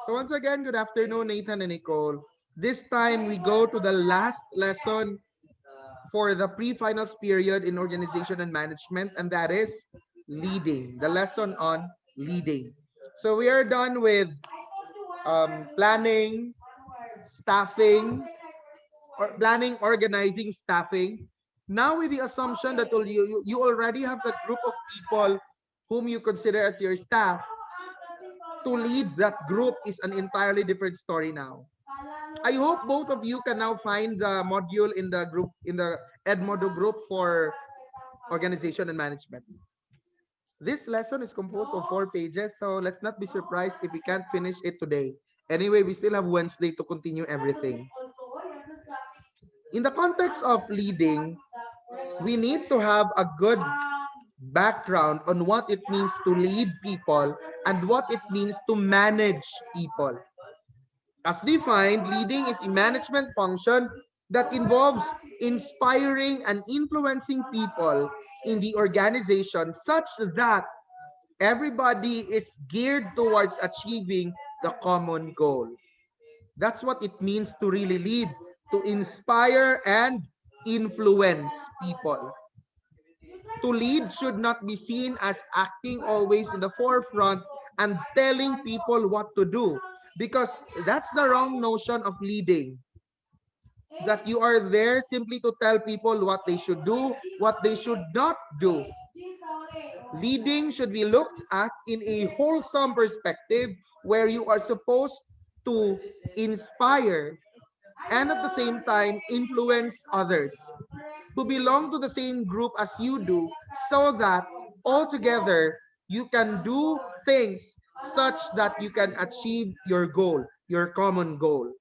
So once again, good afternoon, Nathan and Nicole. This time we go to the last lesson for the pre-finals period in organization and management, and that is leading, the lesson on leading. So we are done with planning, staffing, or planning, organizing, staffing. Now with the assumption that you already have the group of people whom you consider as your staff, to lead that group is an entirely different story now. I hope both of you can now find the module in the group, in the Edmodo group for organization and management. This lesson is composed of 4 pages, so let's not be surprised if we can't finish it today. Anyway, we still have Wednesday to continue everything. In the context of leading, we need to have a good background on what it means to lead people and what it means to manage people. As defined, leading is a management function that involves inspiring and influencing people in the organization such that everybody is geared towards achieving the common goal. That's what it means to really lead, to inspire and influence people. To lead should not be seen as acting always in the forefront and telling people what to do, because that's the wrong notion of leading. That you are there simply to tell people what they should do, what they should not do. Leading should be looked at in a wholesome perspective where you are supposed to inspire and at the same time influence others who belong to the same group as you do, so that altogether you can do things such that you can achieve your goal, your common goal.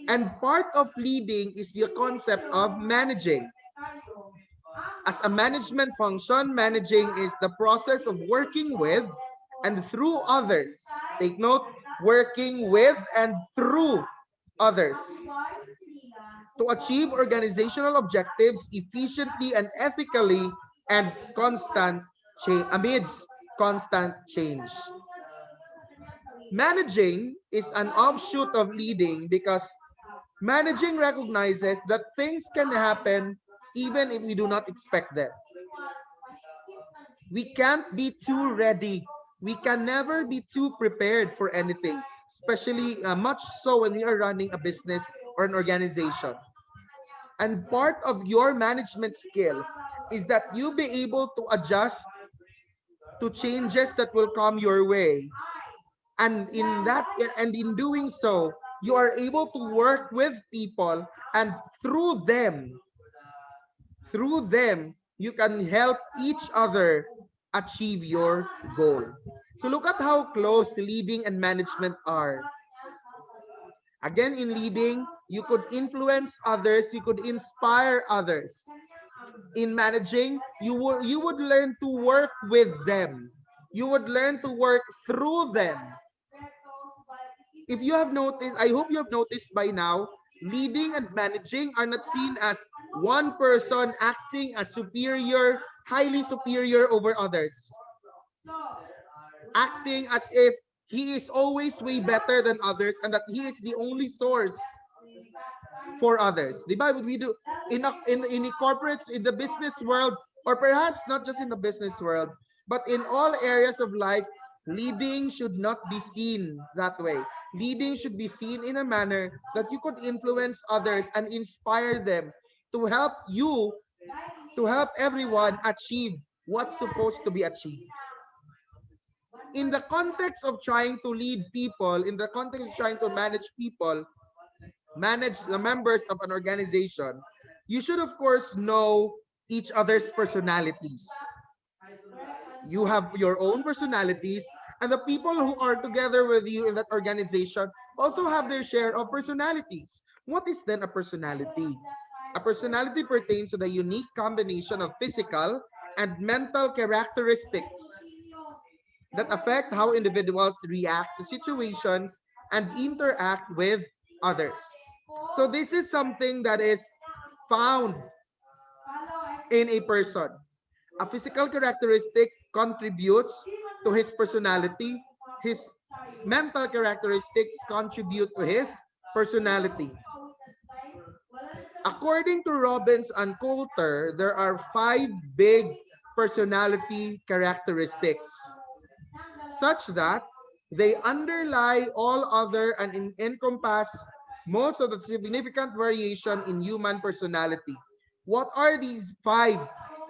And part of leading is the concept of managing. As a management function, managing is the process of working with and through others. Take note, working with and through others to achieve organizational objectives efficiently and ethically and amidst constant change. Managing is an offshoot of leading because managing recognizes that things can happen even if we do not expect them. We can't be too ready. We can never be too prepared for anything, especially much so when we are running a business or an organization. And part of your management skills is that you be able to adjust to changes that will come your way. And in doing so, you are able to work with people, and through them, you can help each other achieve your goal. So look at how close leading and management are. Again, in leading, you could influence others, you could inspire others. In managing, you would learn to work with them. You would learn to work through them. If you have noticed, I hope you have noticed by now, leading and managing are not seen as one person acting as superior, highly superior over others. Acting as if he is always way better than others and that he is the only source for others. Diba? We do in the corporates, in the business world, or perhaps not just in the business world, but in all areas of life, leading should not be seen that way. Leading should be seen in a manner that you could influence others and inspire them to help you, to help everyone achieve what's supposed to be achieved. In the context of trying to lead people, in the context of trying to manage people, manage the members of an organization, you should of course know each other's personalities. You have your own personalities, and the people who are together with you in that organization also have their share of personalities. What is then a personality? A personality pertains to the unique combination of physical and mental characteristics that affect how individuals react to situations and interact with others. So this is something that is found in a person. A physical characteristic contributes to his personality. His mental characteristics contribute to his personality. According to Robbins and Coulter, there are 5 big personality characteristics, such that they underlie all other and encompass most of the significant variation in human personality. What are these 5?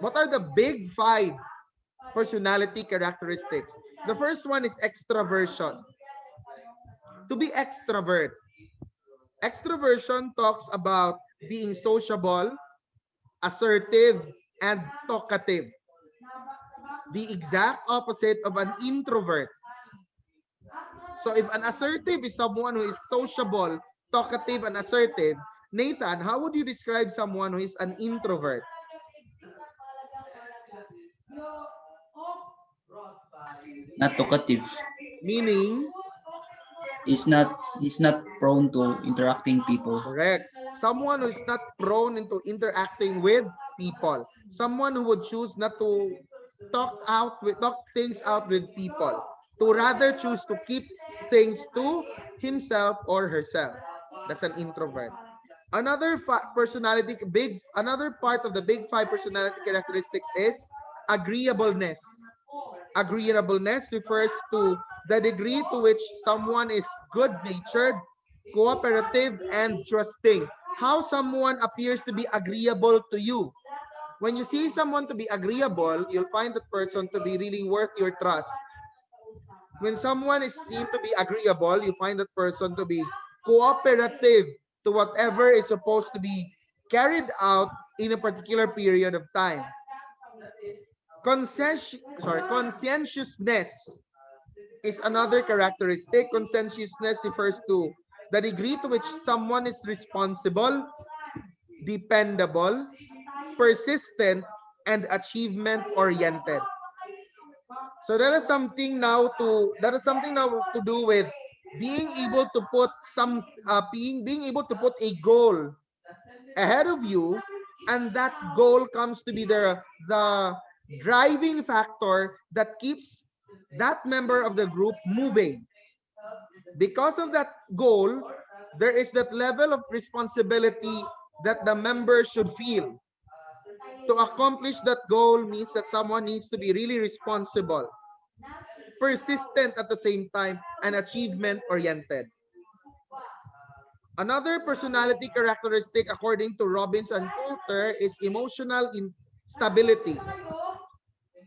What are the big 5 personality characteristics? The first one is extraversion. To be extrovert. Extroversion talks about being sociable, assertive, and talkative. The exact opposite of an introvert. So if an assertive is someone who is sociable, talkative, and assertive, Nathan, how would you describe someone who is an introvert? Not talkative. Meaning, He's not prone to interacting people. correct. Someone who is not prone into interacting with people. Someone who would choose not to talk things out with people. To rather choose to keep things to himself or herself. That's an introvert. Another part of the big 5 personality characteristics is agreeableness. Agreeableness refers to the degree to which someone is good-natured, cooperative, and trusting. How someone appears to be agreeable to you. When you see someone to be agreeable, you'll find that person to be really worth your trust. When someone is seen to be agreeable, you find that person to be cooperative to whatever is supposed to be carried out in a particular period of time. Conscientiousness is another characteristic. Conscientiousness refers to the degree to which someone is responsible, dependable, persistent, and achievement oriented. So that is something now to do with being able to put being able to put a goal ahead of you, and that goal comes to be the driving factor that keeps that member of the group moving. Because of that goal, there is that level of responsibility that the member should feel. To accomplish that goal means that someone needs to be really responsible, persistent at the same time, and achievement oriented. Another personality characteristic, according to Robbins and Coulter, is emotional instability.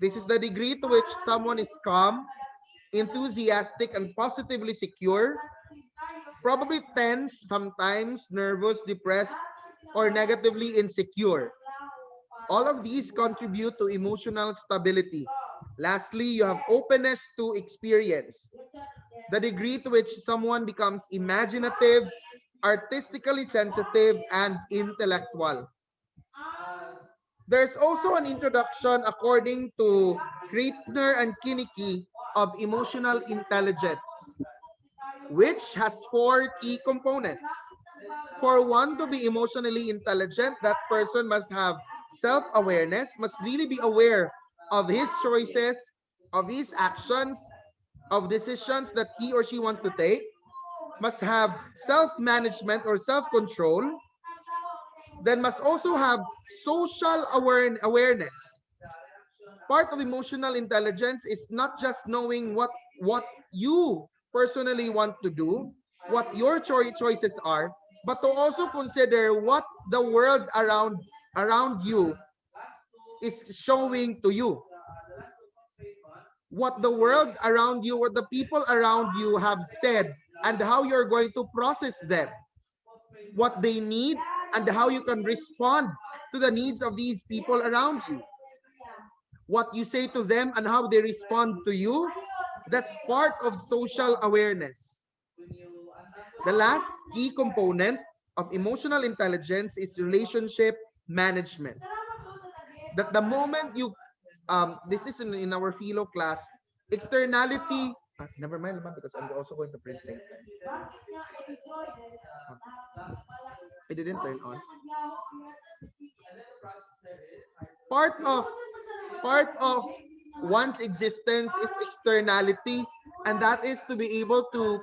This is the degree to which someone is calm, enthusiastic, and positively secure, probably tense, sometimes nervous, depressed, or negatively insecure. All of these contribute to emotional stability. Lastly, you have openness to experience. The degree to which someone becomes imaginative, artistically sensitive, and intellectual. There's also an introduction, according to Kreitner and Kinnicky, of emotional intelligence, which has 4 key components. For one to be emotionally intelligent, that person must have self-awareness, must really be aware of his choices, of his actions, of decisions that he or she wants to take, must have self-management or self-control, then must also have social awareness. Part of emotional intelligence is not just knowing what you personally want to do, what your choices are, but to also consider what the world around you is showing to you. What the world around you, what the people around you have said, and how you're going to process them, what they need, and how you can respond to the needs of these people around you. What you say to them and how they respond to you, that's part of social awareness. The last key component of emotional intelligence is relationship management. That the moment you, this is in our philo class, externality, never mind because I'm also going to print later. It didn't turn on. Part of part of one's existence is externality, and that is to be able to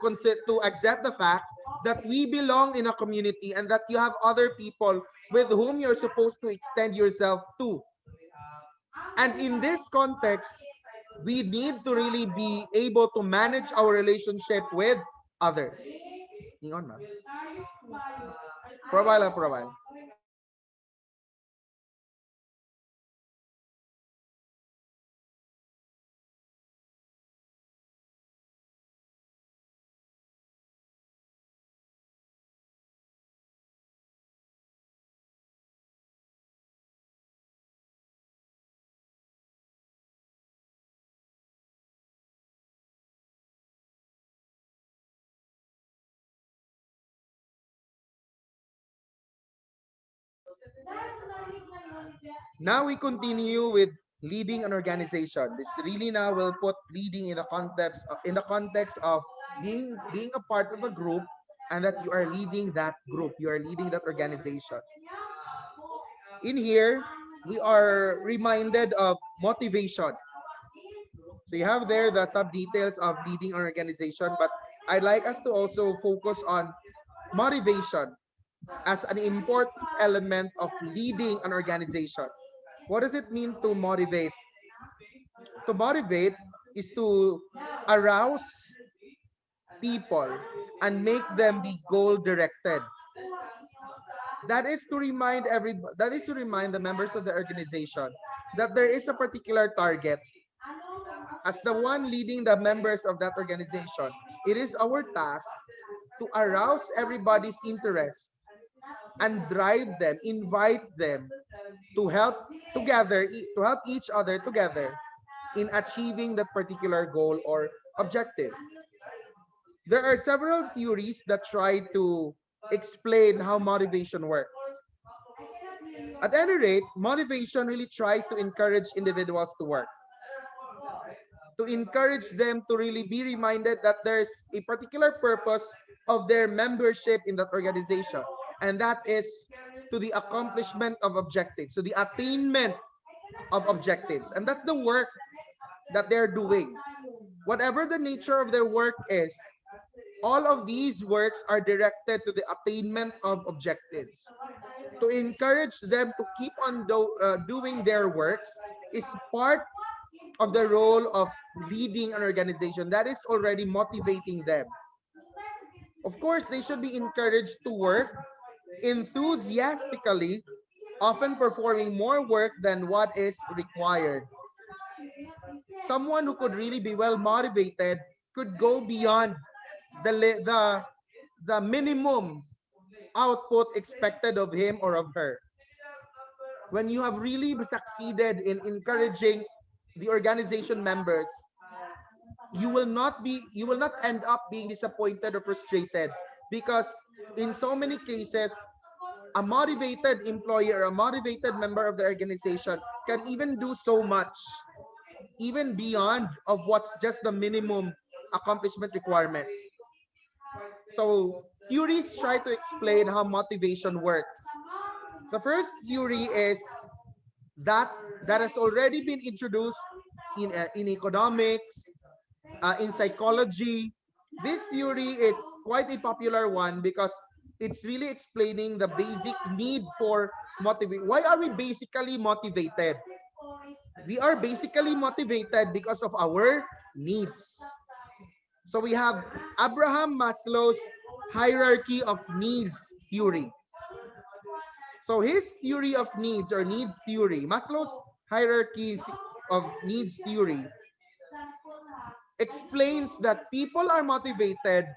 accept the fact that we belong in a community and that you have other people with whom you're supposed to extend yourself to. And in this context, we need to really be able to manage our relationship with others. Hang on, ma'am. For a while, for a while. Now we continue with leading an organization. This really now will put leading in the context of being a part of a group, and that you are leading that group, you are leading that organization. In here, we are reminded of motivation. So you have there the sub details of leading an organization, but I'd like us to also focus on motivation as an important element of leading an organization. What does it mean to motivate? To motivate is to arouse people and make them be goal directed. That is to remind the members of the organization that there is a particular target. As the one leading the members of that organization, it is our task to arouse everybody's interest and drive them, invite them to help to help each other together in achieving that particular goal or objective. There are several theories that try to explain how motivation works. At any rate, motivation really tries to encourage individuals to work, to encourage them to really be reminded that there's a particular purpose of their membership in that organization, and that is to the accomplishment of objectives, to the attainment of objectives. And that's the work that they're doing. Whatever the nature of their work is, all of these works are directed to the attainment of objectives. To encourage them to keep on doing their works is part of the role of leading an organization that is already motivating them. Of course, they should be encouraged to work enthusiastically, often performing more work than what is required. Someone who could really be well motivated could go beyond the the minimum output expected of him or of her. When you have really succeeded in encouraging the organization members, you will not end up being disappointed or frustrated, because in so many cases a motivated employee or a motivated member of the organization can even do so much, even beyond of what's just the minimum accomplishment requirement. So theories try to explain how motivation works. The first theory is that has already been introduced in economics, in psychology. This theory is quite a popular one because it's really explaining the basic need for motivate. Why are we basically motivated? We are basically motivated because of our needs. So we have Abraham Maslow's hierarchy of needs theory. So his theory of needs, or needs theory, Maslow's hierarchy of needs theory, explains that people are motivated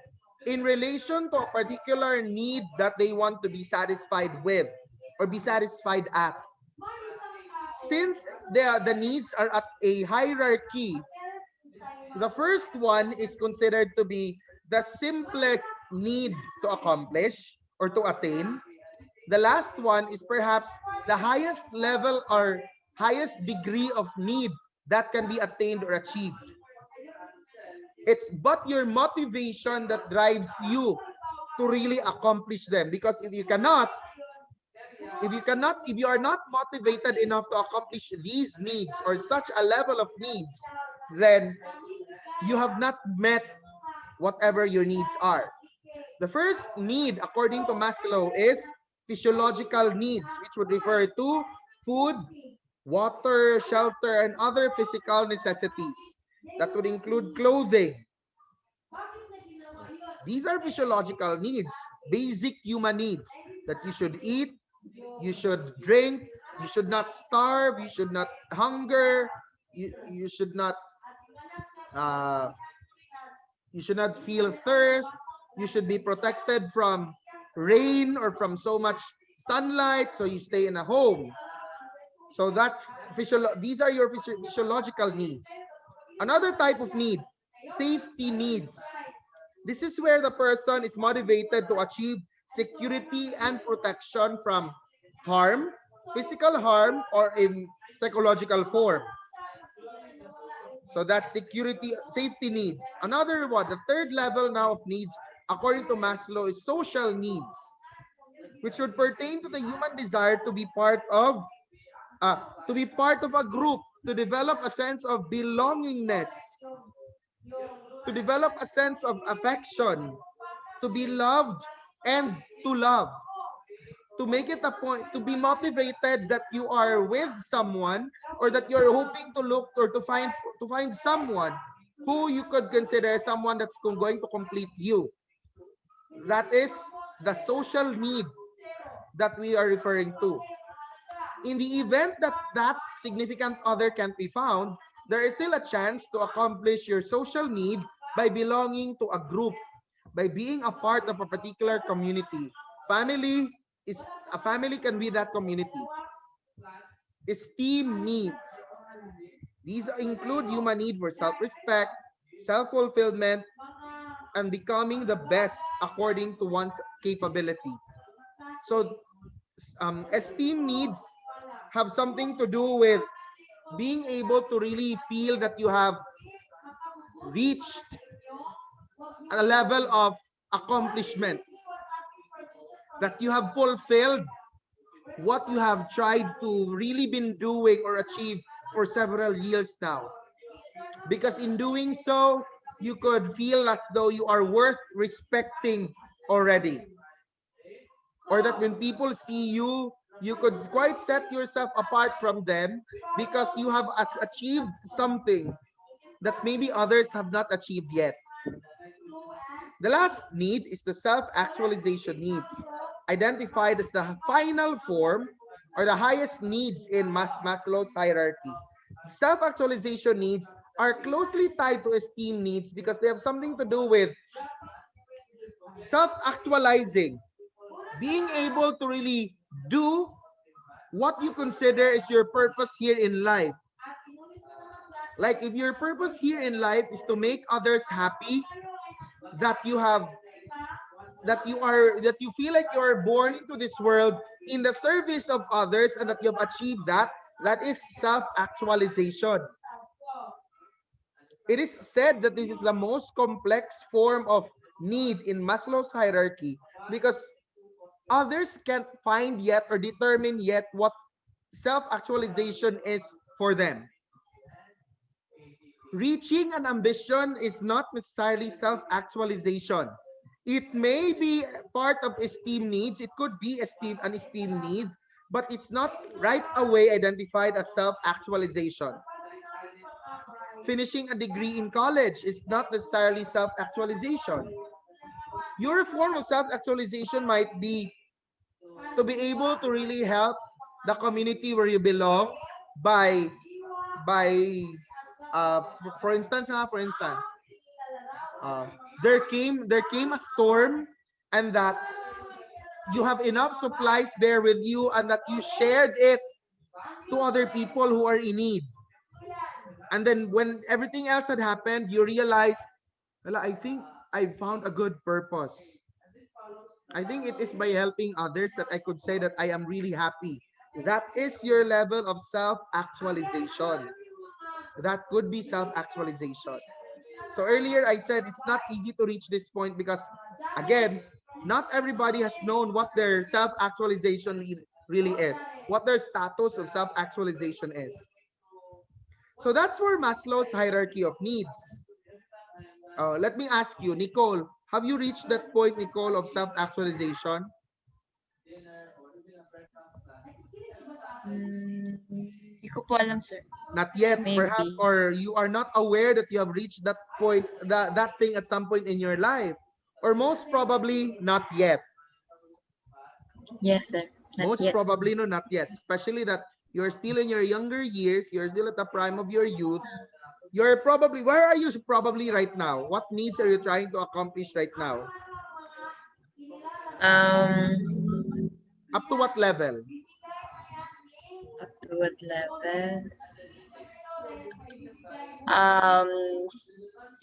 in relation to a particular need that they want to be satisfied with or be satisfied at. Since the needs are at a hierarchy, the first one is considered to be the simplest need to accomplish or to attain. The last one is perhaps the highest level or highest degree of need that can be attained or achieved. It's but your motivation that drives you to really accomplish them. Because if you cannot, if you are not motivated enough to accomplish these needs or such a level of needs, then you have not met whatever your needs are. The first need, according to Maslow, is physiological needs, which would refer to food, water, shelter, and other physical necessities. That would include clothing. These are physiological needs, basic human needs that you should eat, you should drink, you should not starve, you should not hunger, you should not uh, you should not feel thirst, you should be protected from rain or from so much sunlight, so you stay in a home. So these are your physiological needs. Another type of need, safety needs. This is where the person is motivated to achieve security and protection from harm, physical harm, or in psychological form. So that's security, safety needs. Another one, the third level now of needs, according to Maslow, is social needs, which would pertain to the human desire to be part of a group, to develop a sense of belongingness, to develop a sense of affection, to be loved and to love, to make it a point, to be motivated that you are with someone or that you're hoping to look or to find someone who you could consider someone that's going to complete you. That is the social need that we are referring to. In the event that that significant other can't be found, there is still a chance to accomplish your social need by belonging to a group, by being a part of a particular community. Family is a family can be that community. Esteem needs. These include human need for self-respect, self-fulfillment, and becoming the best according to one's capability. So, esteem needs have something to do with being able to really feel that you have reached a level of accomplishment, that you have fulfilled what you have tried to really been doing or achieve for several years now. Because in doing so, you could feel as though you are worth respecting already. Or that when people see you, you could quite set yourself apart from them because you have achieved something that maybe others have not achieved yet. The last need is the self-actualization needs, identified as the final form or the highest needs in Maslow's hierarchy. Self-actualization needs are closely tied to esteem needs because they have something to do with self-actualizing, being able to really do what you consider is your purpose here in life. Like if your purpose here in life is to make others happy, that you have that you feel like you are born into this world in the service of others and that you have achieved that, that is self-actualization. It is said that this is the most complex form of need in Maslow's hierarchy because others can't find yet or determine yet what self-actualization is for them. Reaching an ambition is not necessarily self-actualization. It may be part of esteem needs. It could be an esteem need, but it's not right away identified as self-actualization. Finishing a degree in college is not necessarily self-actualization. Your form of self-actualization might be to be able to really help the community where you belong by by for instance uh, there came a storm and that you have enough supplies there with you and that you shared it to other people who are in need, and then when everything else had happened you realize, well, I think I found a good purpose. I think it is by helping others that I could say that I am really happy. That is your level of self-actualization. That could be self-actualization. So earlier I said it's not easy to reach this point because, again, not everybody has known what their self-actualization really is, what their status of self-actualization is. So that's for Maslow's hierarchy of needs. Let me ask you, Nicole, have you reached that point, Nicole, of self-actualization? Hindi ko po alam, sir. Not yet, perhaps, Maybe. or you are not aware that you have reached that point, that thing at some point in your life, or most probably not yet. Yes, sir. Not Most yet. probably no, not yet. Especially that you're still in your younger years, you're still at the prime of your youth. You're probably, where are you probably right now? What needs are you trying to accomplish right now? Um, Up to what level? up to what level? Um,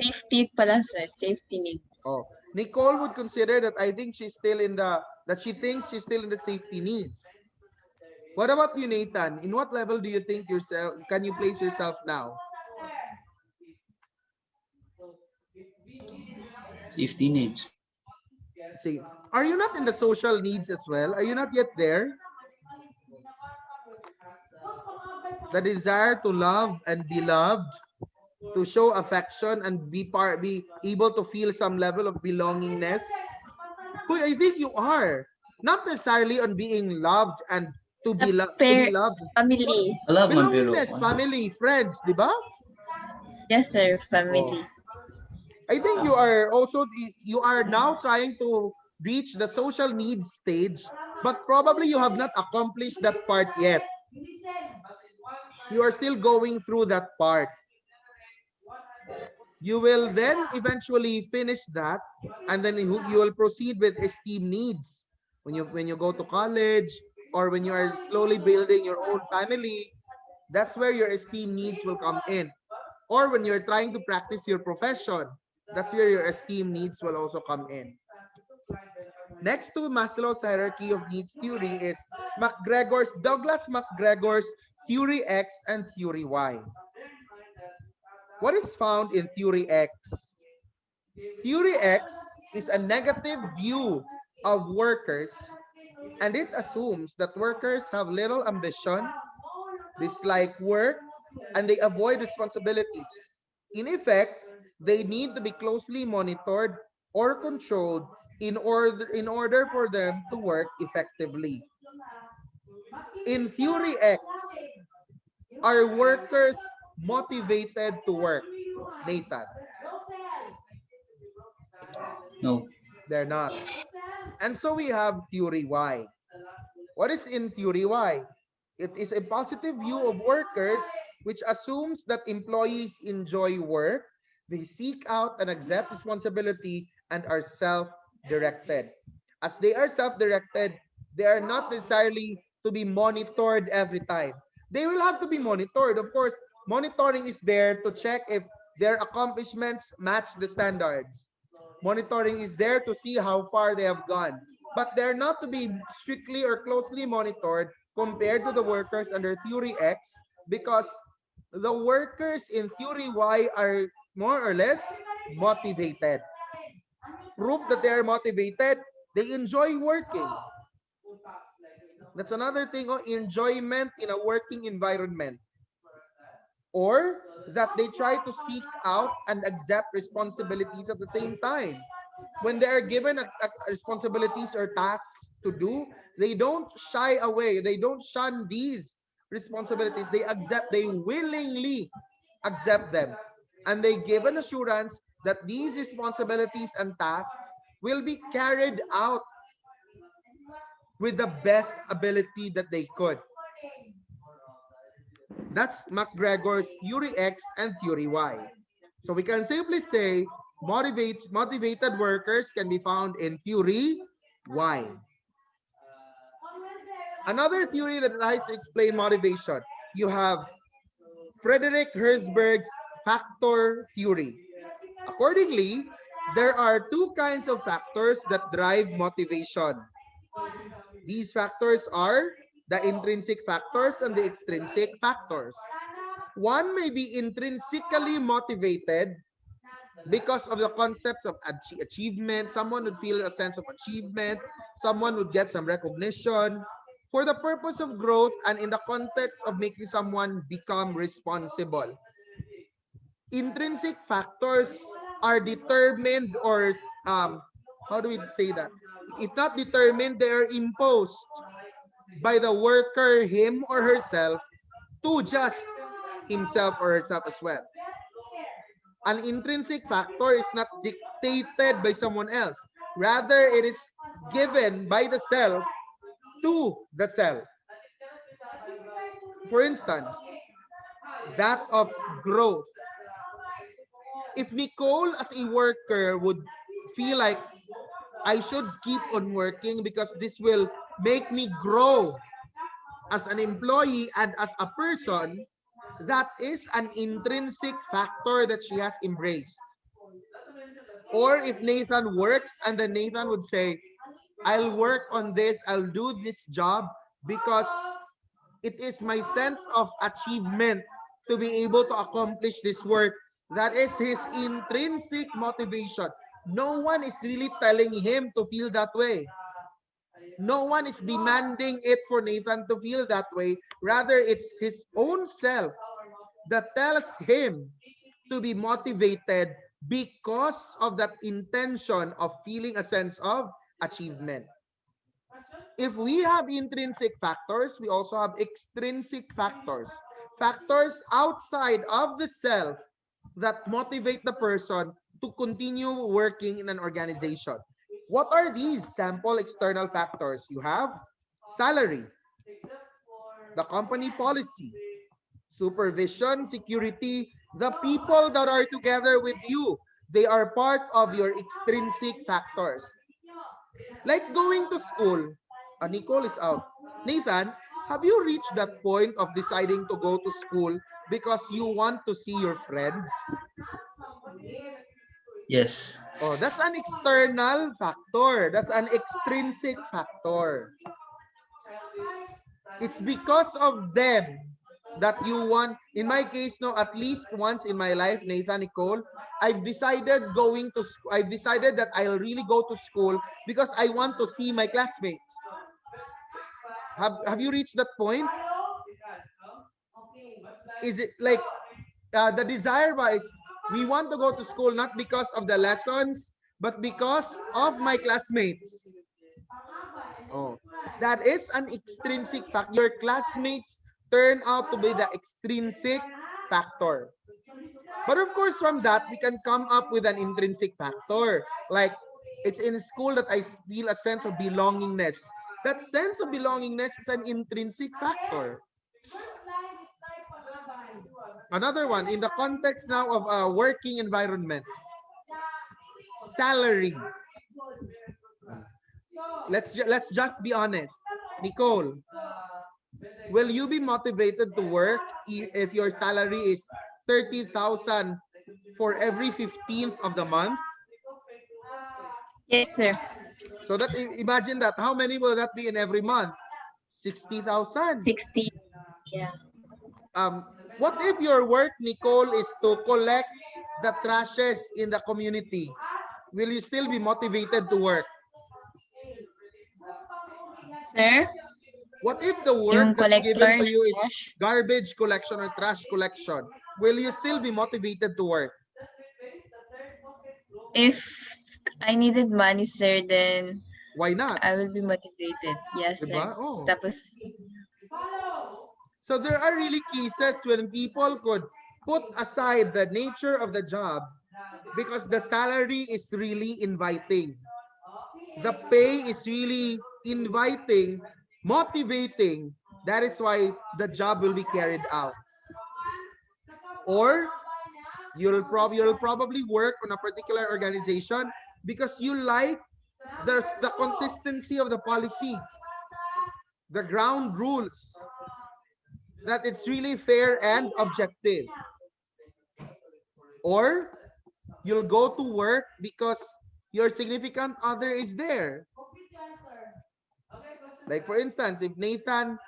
Safety pala, sir. Safety needs. Oh, Nicole would consider that I think she's still in the, that she thinks she's still in the safety needs. What about you, Nathan? In what level do you think yourself, can you place yourself now? 15 age. See, are you not in the social needs as well? Are you not yet there? The desire to love and be loved, to show affection and be able to feel some level of belongingness. Who I think you are. Not necessarily on being loved and Sa to be loved. family. Wala man pero Belongingness, family, friends, di ba? Yes, sir. Oh. Family. I think you are also, you are now trying to reach the social needs stage, but probably you have not accomplished that part yet. You are still going through that part. You will then eventually finish that, and then you will proceed with esteem needs. When you go to college, or when you are slowly building your own family, that's where your esteem needs will come in. Or when you're trying to practice your profession, that's where your esteem needs will also come in. Next to Maslow's hierarchy of needs theory is Douglas McGregor's theory X and theory Y. What is found in theory X? Theory X is a negative view of workers, and it assumes that workers have little ambition, dislike work, and they avoid responsibilities. In effect, they need to be closely monitored or controlled in order for them to work effectively. In theory X, are workers motivated to work? Nathan, no. they're not. And so we have theory Y. What is in theory Y? It is a positive view of workers which assumes that employees enjoy work, they seek out and accept responsibility, and are self-directed. As they are self-directed, they are not necessarily to be monitored every time. They will have to be monitored. Of course, monitoring is there to check if their accomplishments match the standards. Monitoring is there to see how far they have gone. But they're not to be strictly or closely monitored compared to the workers under theory X, because the workers in theory Y are more or less motivated. Proof that they are motivated, they enjoy working. That's another thing, enjoyment in a working environment. Or that they try to seek out and accept responsibilities at the same time. When they are given responsibilities or tasks to do, they don't shy away. They don't shun these responsibilities. They willingly accept them. And they give an assurance that these responsibilities and tasks will be carried out with the best ability that they could. That's McGregor's theory X and theory Y. So we can simply say motivated workers can be found in theory Y. Another theory that tries to explain motivation, you have Frederick Herzberg's factor theory. Accordingly, there are two kinds of factors that drive motivation. These factors are the intrinsic factors and the extrinsic factors. One may be intrinsically motivated because of the concepts of achievement. Someone would feel a sense of achievement. Someone would get some recognition. for the purpose of growth and in the context of making someone become responsible. Intrinsic factors are determined, or how do we say that? If not determined, they are imposed by the worker, him or herself, to just himself or herself as well. An intrinsic factor is not dictated by someone else. Rather, it is given by the self to the self. For instance, that of growth. If Nicole as a worker would feel like I should keep on working because this will make me grow as an employee and as a person, that is an intrinsic factor that she has embraced. Or if Nathan works and then Nathan would say, I'll work on this, I'll do this job because it is my sense of achievement to be able to accomplish this work. That is his intrinsic motivation. No one is really telling him to feel that way. No one is demanding it for Nathan to feel that way. Rather, it's his own self that tells him to be motivated because of that intention of feeling a sense of achievement. If we have intrinsic factors, we also have extrinsic factors. Factors outside of the self that motivate the person to continue working in an organization. What are these sample external factors? You have salary, the company policy, supervision, security, the people that are together with you. They are part of your extrinsic factors. Like going to school. Nicole is out. Nathan, have you reached that point of deciding to go to school because you want to see your friends? Yes. Oh, that's an external factor. That's an extrinsic factor. It's because of them that you want. In my case, no, at least once in my life, Nathan, Nicole, I've decided that I'll really go to school because I want to see my classmates. Have you reached that point? Is it like the desire wise, we want to go to school not because of the lessons, but because of my classmates? Oh, that is an extrinsic factor. Your classmates turn out to be the extrinsic factor. But of course, from that, we can come up with an intrinsic factor. Like, it's in school that I feel a sense of belongingness. That sense of belongingness is an intrinsic factor. Another one, in the context now of a working environment, salary. Let's just be honest. Nicole, will you be motivated to work if your salary is 30,000 for every 15th of the month? Yes, sir. So that imagine that, how many will that be in every month? 60,000. 60. Yeah. Um, what if your work, Nicole, is to collect the trashes in the community? Will you still be motivated to work? Sir, What if the work yung that's collector given to ng you is trash. garbage collection or trash collection? Will you still be motivated to work? If I needed money, sir, then Why not? I will be motivated. Yes, sir. Diba? Oh. Tapos, So there are really cases when people could put aside the nature of the job because the salary is really inviting. The pay is really inviting, motivating. That is why the job will be carried out. Or you'll probably work on a particular organization because you like the consistency of the policy, the ground rules, that it's really fair and objective. Or you'll go to work because your significant other is there. Like for instance, if Nathan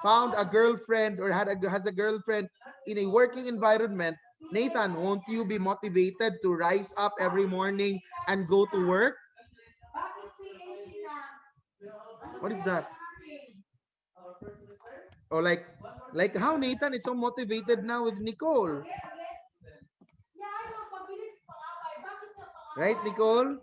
found a girlfriend or has a girlfriend in a working environment, Nathan, won't you be motivated to rise up every morning and go to work? What is that? Or like how Nathan is so motivated now with Nicole. Right, Nicole?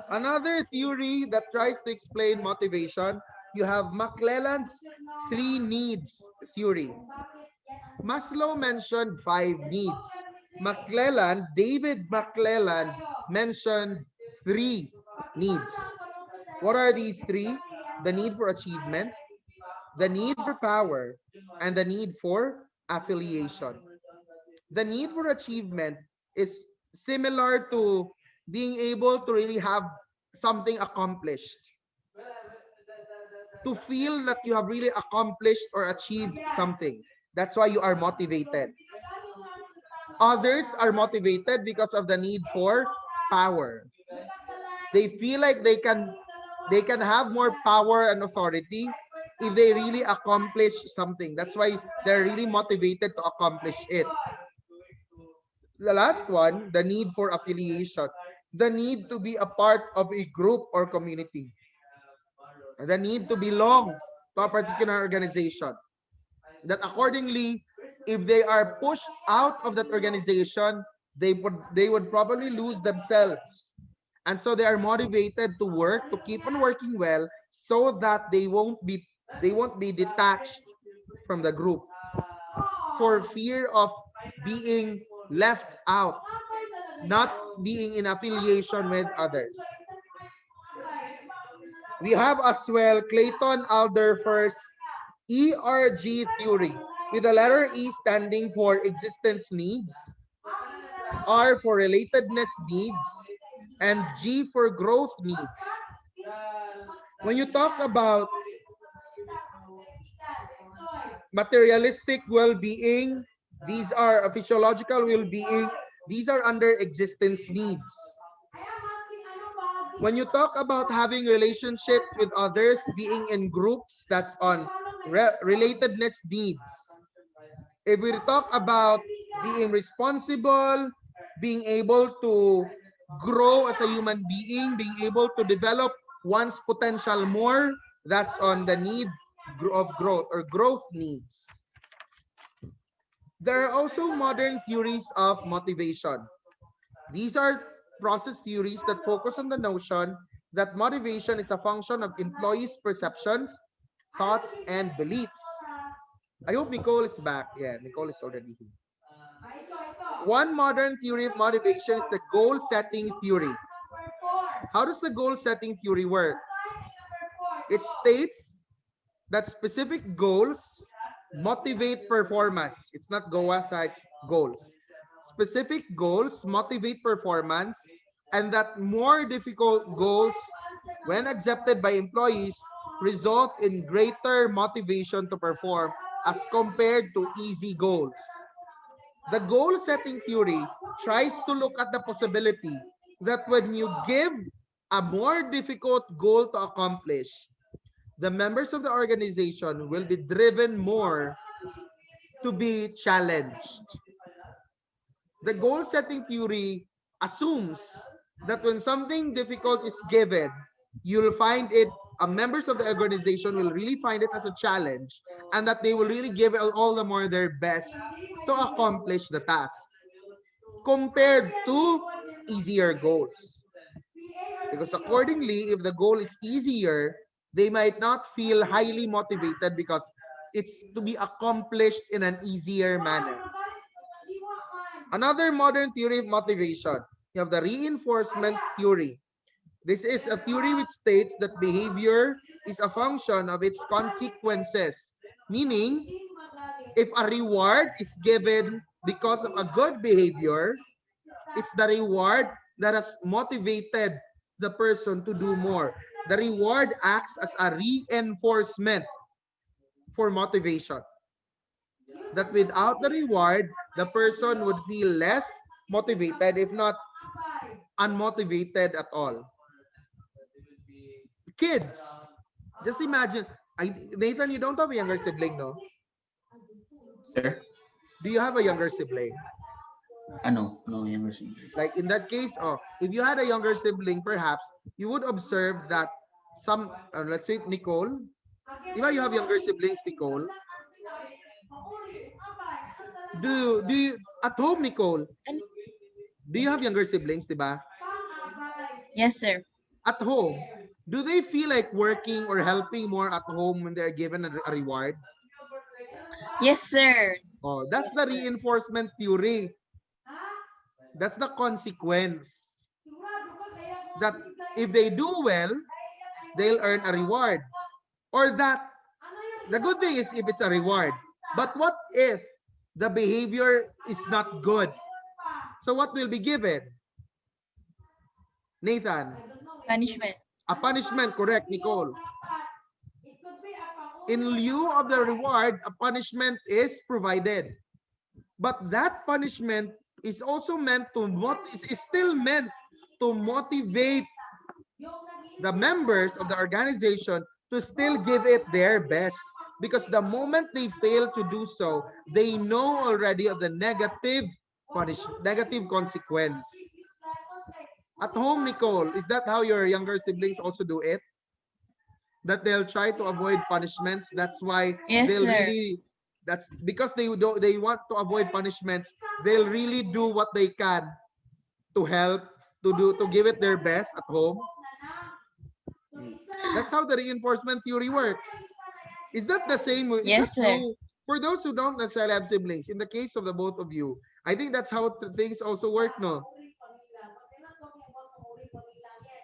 Another theory that tries to explain motivation, you have McClelland's three needs theory. Maslow mentioned five needs. David McClelland mentioned three needs. What are these three? The need for achievement, the need for power, and the need for affiliation. The need for achievement is similar to being able to really have something accomplished, to feel that you have really accomplished or achieved something. That's why you are motivated. Others are motivated because of the need for power. They feel like they can have more power and authority if they really accomplish something. That's why they're really motivated to accomplish it. The last one, the need for affiliation, the need to be a part of a group or community, the need to belong to a particular organization. That accordingly, if they are pushed out of that organization, they would probably lose themselves. And so they are motivated to work, to keep on working well, so that they won't be detached from the group for fear of being left out, not being in affiliation with others. We have as well Clayton Alderfer's ERG theory, with the letter E standing for existence needs, R for relatedness needs, and G for growth needs. When you talk about materialistic well-being, these are a physiological well-being, these are under existence needs. When you talk about having relationships with others, being in groups, that's on relatedness needs. If we talk about being responsible, being able to grow as a human being, being able to develop one's potential more, that's on the need of growth or growth needs. There are also modern theories of motivation. These are process theories that focus on the notion that motivation is a function of employees' perceptions, thoughts, and beliefs. I hope Nicole is back. Yeah, Nicole is already here. One modern theory of motivation is the goal setting theory. How does the goal setting theory work? It states that specific goals motivate performance. It's not GOASA, it's goals. Specific goals motivate performance, and that more difficult goals, when accepted by employees, result in greater motivation to perform as compared to easy goals. The goal setting theory tries to look at the possibility that when you give a more difficult goal to accomplish, the members of the organization will be driven more to be challenged. The goal setting theory assumes that when something difficult is given, you'll find it, members of the organization will really find it as a challenge, and that they will really give all the more their best to accomplish the task compared to easier goals. Because accordingly, if the goal is easier, they might not feel highly motivated because it's to be accomplished in an easier manner. Another modern theory of motivation, you have the reinforcement theory. This is a theory which states that behavior is a function of its consequences, meaning if a reward is given because of a good behavior, it's the reward that has motivated the person to do more. The reward acts as a reinforcement for motivation. That without the reward, the person would feel less motivated, if not unmotivated at all. Kids, just imagine, Nathan, you don't have a younger sibling, no? Sir? Do you have a younger sibling? Ano? No, younger sibling. Like in that case, if you had a younger sibling, perhaps you would observe that some, let's say Nicole, you have younger siblings, Nicole? Do you, at home, Nicole, And do you have younger siblings, diba? yes, sir. At home, do they feel like working or helping more at home when they're given a reward? Yes, sir. Oh, that's the reinforcement theory. That's the consequence. That if they do well, they'll earn a reward. Or that, the good thing is if it's a reward. But what if the behavior is not good? So what will be given? Nathan, Punishment. a punishment, correct, Nicole? In lieu of the reward, a punishment is provided. But that punishment is also meant to is still meant to motivate the members of the organization to still give it their best, because the moment they fail to do so, they know already of the negative consequence. At home, Nicole, is that how your younger siblings also do it? That they'll try to avoid punishments. That's why Yes, they'll sir. really, that's because they want to avoid punishments. They'll really do what they can to help, to give it their best at home. That's how the reinforcement theory works. Is that the same? Is that Yes, sir. true for those who don't necessarily have siblings? In the case of the both of you, I think that's how things also work, no?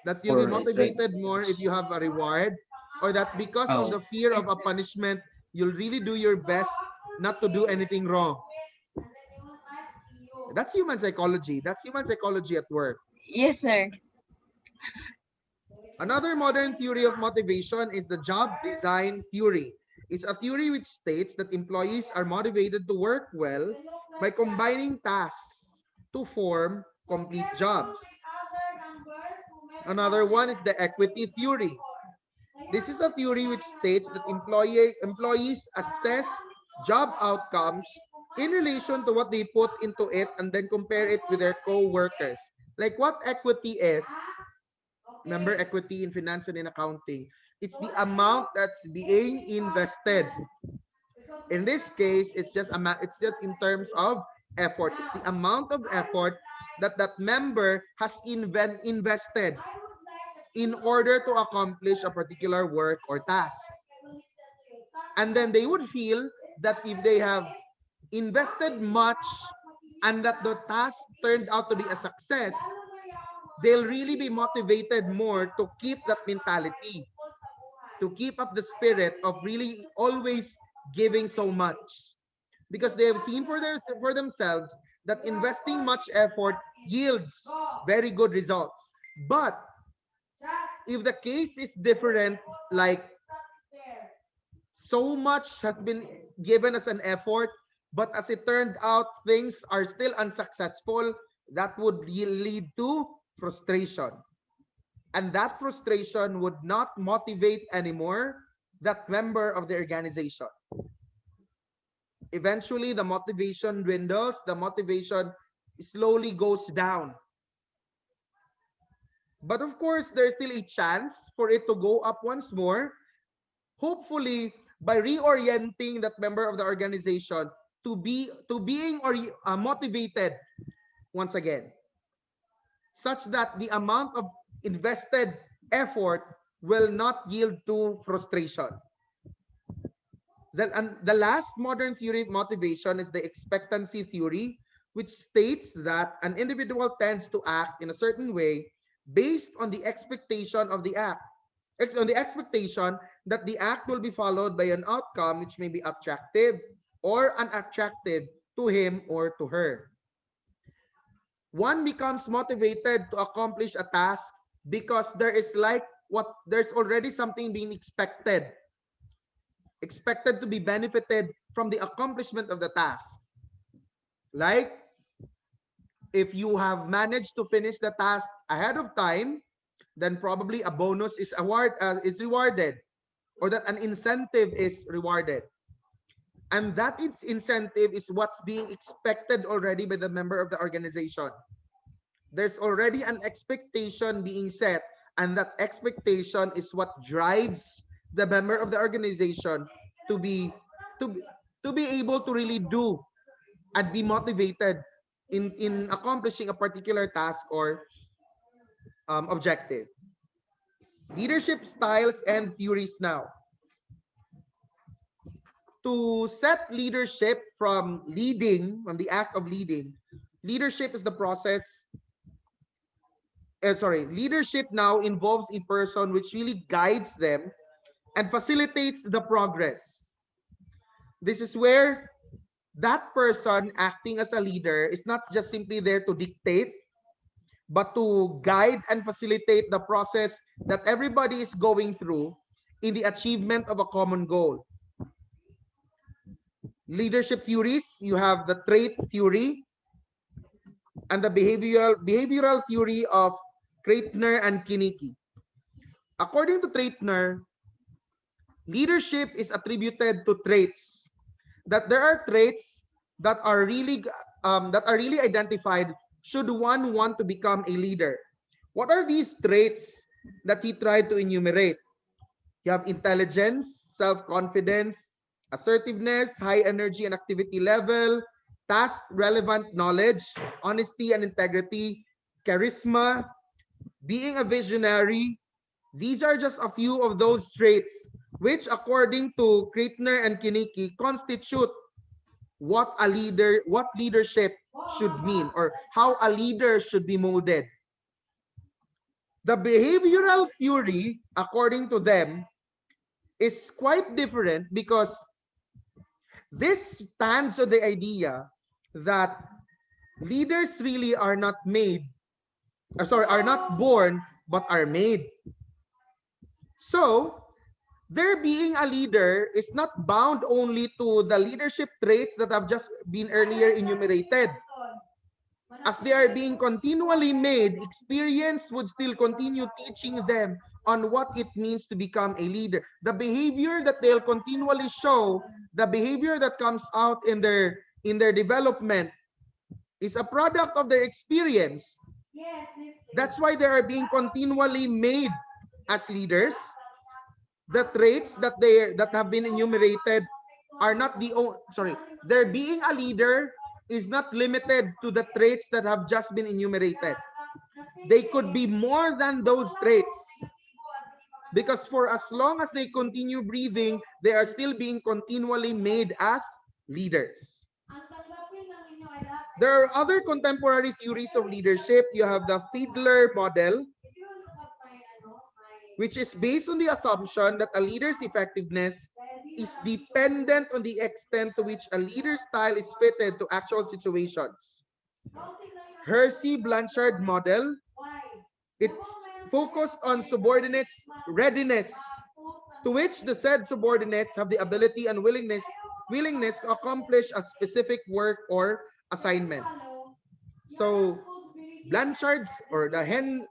That you'll be For right. motivated more if you have a reward, or that because of Oh, the fear of Yes, a sir. punishment, you'll really do your best not to do anything wrong. That's human psychology. That's human psychology at work. Yes, sir. Another modern theory of motivation is the job design theory. It's a theory which states that employees are motivated to work well by combining tasks to form complete jobs. Another one is the equity theory. This is a theory which states that employees assess job outcomes in relation to what they put into it and then compare it with their co-workers. Like what equity is, remember equity in finance and in accounting, it's the amount that's being invested. In this case, it's just in terms of effort. It's the amount of effort that that member has invested in order to accomplish a particular work or task. And then they would feel that if they have invested much and that the task turned out to be a success, they'll really be motivated more to keep that mentality, to keep up the spirit of really always giving so much, because they have seen for themselves that investing much effort yields very good results. But if the case is different, like so much has been given as an effort, but as it turned out, things are still unsuccessful, that would lead to frustration. And that frustration would not motivate anymore that member of the organization. Eventually, the motivation dwindles, the motivation slowly goes down. But of course, there's still a chance for it to go up once more, hopefully by reorienting that member of the organization to being or motivated once again, such that the amount of invested effort will not yield to frustration. The last modern theory of motivation is the expectancy theory, which states that an individual tends to act in a certain way based on the expectation of the act, on the expectation that the act will be followed by an outcome which may be attractive or unattractive to him or to her. One becomes motivated to accomplish a task because there's already something being expected to be benefited from the accomplishment of the task. Like if you have managed to finish the task ahead of time, then probably a bonus is rewarded, or that an incentive is rewarded. And that incentive is what's being expected already by the member of the organization. There's already an expectation being set and that expectation is what drives the member of the organization to be to be, to be able to really do and be motivated in accomplishing a particular task or objective. Leadership styles and theories now. To set leadership from leading, from the act of leading, leadership is the process. Leadership now involves a person which really guides them and facilitates the progress. This is where that person acting as a leader is not just simply there to dictate, but to guide and facilitate the process that everybody is going through in the achievement of a common goal. Leadership theories, you have the trait theory and the behavioral theory of Kreitner and Kinnicky. According to Kreitner, leadership is attributed to traits. That there are traits that are really identified should one want to become a leader. What are these traits that he tried to enumerate? You have intelligence, self-confidence, assertiveness, high energy and activity level, task-relevant knowledge, honesty and integrity, charisma, being a visionary. These are just a few of those traits which, according to Kreitner and Kinnicky, constitute what leadership should mean or how a leader should be molded. The behavioral theory, according to them, is quite different because this stands on the idea that leaders really are not are not born, but are made. So, their being a leader is not bound only to the leadership traits that have just been earlier enumerated. As they are being continually made, experience would still continue teaching them on what it means to become a leader. The behavior that they'll continually show, the behavior that comes out in their development is a product of their experience. That's why they are being continually made as leaders. The traits that have been enumerated are not the their being a leader is not limited to the traits that have just been enumerated. They could be more than those traits, because for as long as they continue breathing, they are still being continually made as leaders. There are other contemporary theories of leadership. You have the Fiedler model, which is based on the assumption that a leader's effectiveness is dependent on the extent to which a leader's style is fitted to actual situations. Hersey Blanchard model, it's focused on subordinates' readiness, to which the said subordinates have the ability and willingness to accomplish a specific work or assignment. So Blanchard's or the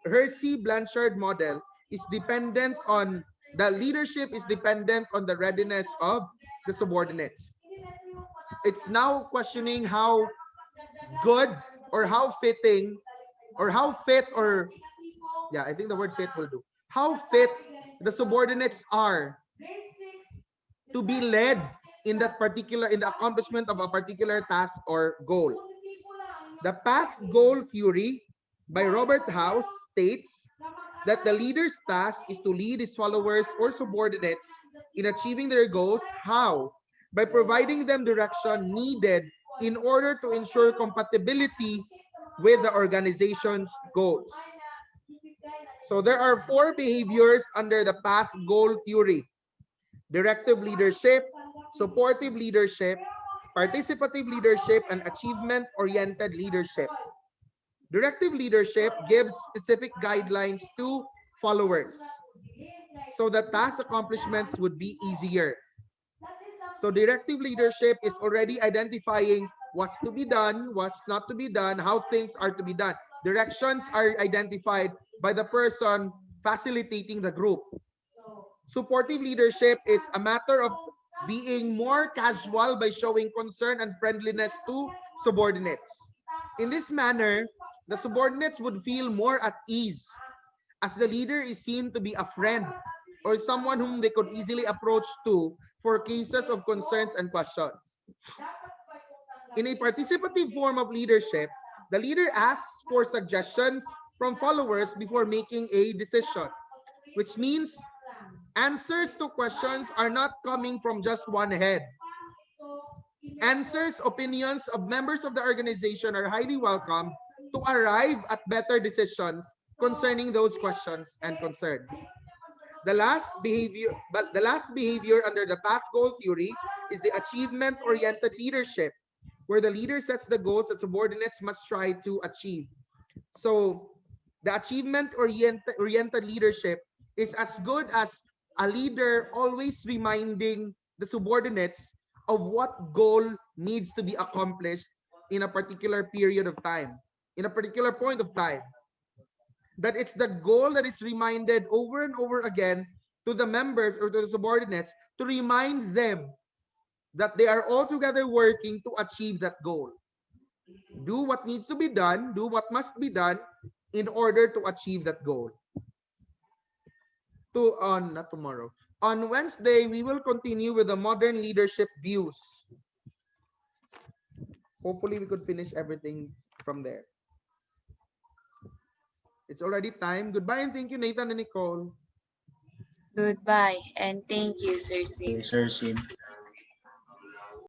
Hersey Blanchard model is dependent on the leadership is dependent on the readiness of the subordinates. It's now questioning how good or how fitting or how fit or yeah, I think the word fit will do. How fit the subordinates are to be led in the accomplishment of a particular task or goal. The path goal theory by Robert House states that the leader's task is to lead his followers or subordinates in achieving their goals. How? By providing them direction needed in order to ensure compatibility with the organization's goals. So there are 4 behaviors under the path goal theory: directive leadership, supportive leadership, participative leadership, and achievement-oriented leadership. Directive leadership gives specific guidelines to followers so that task accomplishments would be easier. So directive leadership is already identifying what's to be done, what's not to be done, how things are to be done. Directions are identified by the person facilitating the group. Supportive leadership is a matter of being more casual by showing concern and friendliness to subordinates. In this manner, the subordinates would feel more at ease as the leader is seen to be a friend or someone whom they could easily approach to for cases of concerns and questions. In a participative form of leadership, the leader asks for suggestions from followers before making a decision, which means answers to questions are not coming from just one head. Answers, opinions of members of the organization are highly welcome to arrive at better decisions concerning those questions and concerns. The last behavior under the path goal theory is the achievement-oriented leadership, where the leader sets the goals that subordinates must try to achieve. So the achievement-oriented leadership is as good as a leader always reminding the subordinates of what goal needs to be accomplished in a particular period of time, in a particular point of time. That it's the goal that is reminded over and over again to the members or to the subordinates to remind them that they are all together working to achieve that goal. Do what needs to be done, do what must be done in order to achieve that goal. Not tomorrow. On Wednesday, we will continue with the modern leadership views. Hopefully, we could finish everything from there. It's already time. Goodbye and thank you, Nathan and Nicole. Goodbye and thank you, Sir Okay, Sim. Sir Sim.